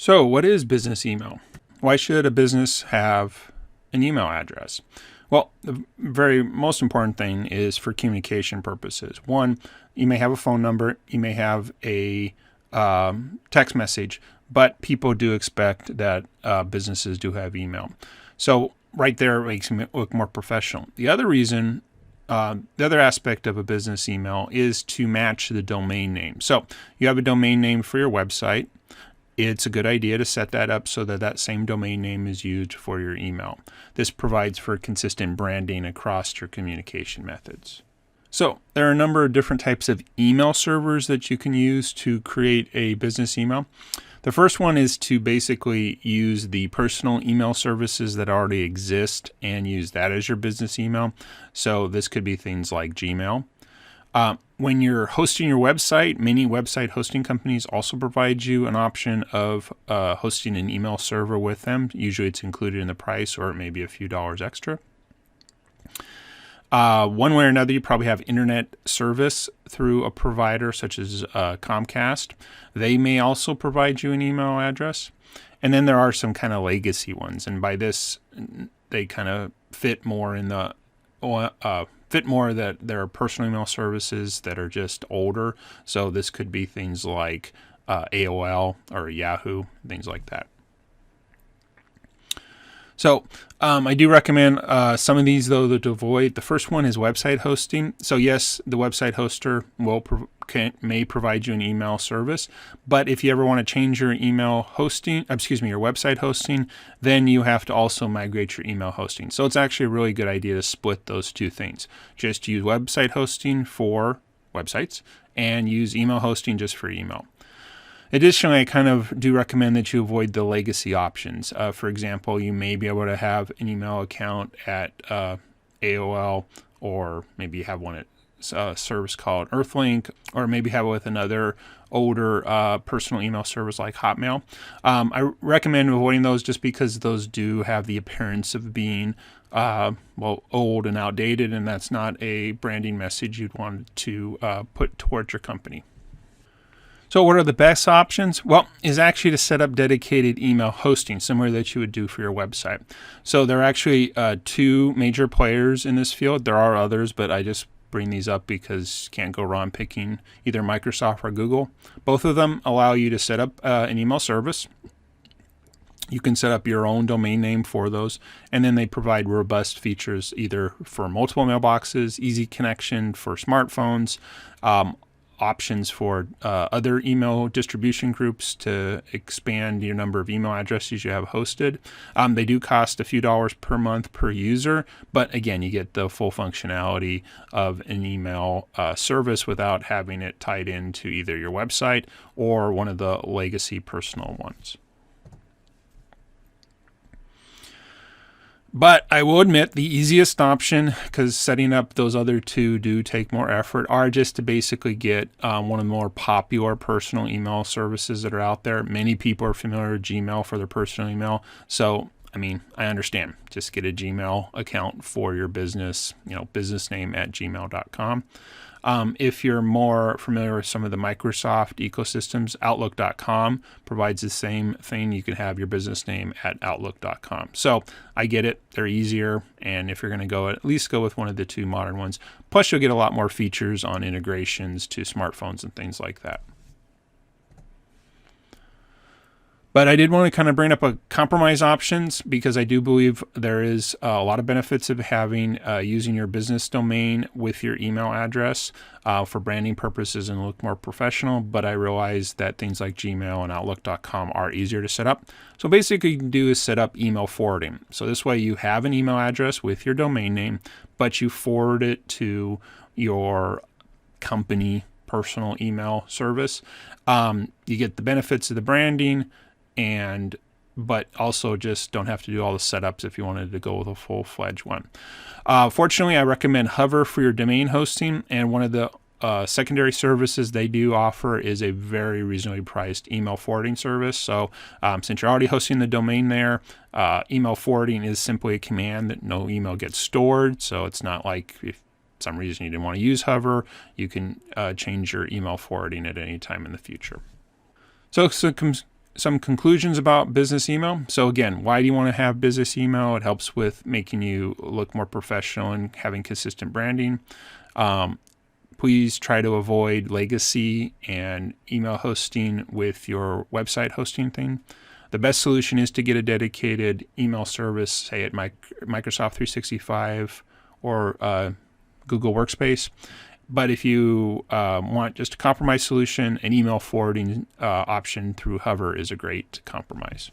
So what is business email? Why should a business have an email address? Well, the very most important thing is for communication purposes. One, you may have a phone number, you may have a text message, but people do expect that businesses do have email. So right there, it makes it look more professional. The other reason, the other aspect of a business email is to match the domain name. So you have a domain name for your website. It's a good idea to set that up so that that same domain name is used for your email. This provides for consistent branding across your communication methods. So there are a number of different types of email servers that you can use to create a business email. The first one is to basically use the personal email services that already exist and use that as your business email. So this could be things like Gmail. When you're hosting your website, many website hosting companies also provide you an option of hosting an email server with them. Usually it's included in the price, or it may be a few dollars extra. One way or another, you probably have internet service through a provider such as Comcast. They may also provide you an email address. And then there are some kind of legacy ones. And by this, they kind of fit more in the that there are personal email services that are just older. So this could be things like AOL or Yahoo, things like that. So I do recommend some of these, though, to avoid. The first one is website hosting. So yes, the website hoster may provide you an email service, but if you ever want to change your email hosting, your website hosting, then you have to also migrate your email hosting. So it's actually a really good idea to split those two things. Just use website hosting for websites and use email hosting just for email. Additionally, I kind of do recommend that you avoid the legacy options. For example, you may be able to have an email account at AOL, or maybe you have one at a service called Earthlink, or maybe have it with another older personal email service like Hotmail. I recommend avoiding those just because those do have the appearance of being old and outdated, and that's not a branding message you'd want to put towards your company. So what are the best options? Well, is actually to set up dedicated email hosting, similar that you would do for your website. So there are actually two major players in this field. There are others, but I just bring these up because you can't go wrong picking either Microsoft or Google. Both of them allow you to set up an email service. You can set up your own domain name for those, and then they provide robust features either for multiple mailboxes, easy connection for smartphones, options for other email distribution groups to expand your number of email addresses you have hosted. They do cost a few dollars per month per user, but again, you get the full functionality of an email service without having it tied into either your website or one of the legacy personal ones. But I will admit the easiest option, because setting up those other two do take more effort, are just to basically get one of the more popular personal email services that are out there. Many people are familiar with Gmail for their personal email. So, I understand. Just get a Gmail account for your business, business name at gmail.com. If you're more familiar with some of the Microsoft ecosystems, Outlook.com provides the same thing. You can have your business name at Outlook.com. So I get it. They're easier. And if you're going to at least go with one of the two modern ones. Plus, you'll get a lot more features on integrations to smartphones and things like that. But I did want to kind of bring up a compromise options because I do believe there is a lot of benefits of having using your business domain with your email address for branding purposes and look more professional. But I realize that things like Gmail and Outlook.com are easier to set up. So basically, you can do is set up email forwarding. So this way, you have an email address with your domain name, but you forward it to your company personal email service. You get the benefits of the branding, but also just don't have to do all the setups if you wanted to go with a full-fledged one. Fortunately, I recommend Hover for your domain hosting, and one of the secondary services they do offer is a very reasonably priced email forwarding service. So since you're already hosting the domain there, email forwarding is simply a command that no email gets stored. So it's not like if for some reason you didn't want to use Hover, you can change your email forwarding at any time in the future. So some conclusions about business email. So again, why do you want to have business email? It helps with making you look more professional and having consistent branding. Please try to avoid legacy and email hosting with your website hosting thing. The best solution is to get a dedicated email service, say at Microsoft 365 or Google Workspace. But if you want just a compromise solution, an email forwarding option through Hover is a great compromise.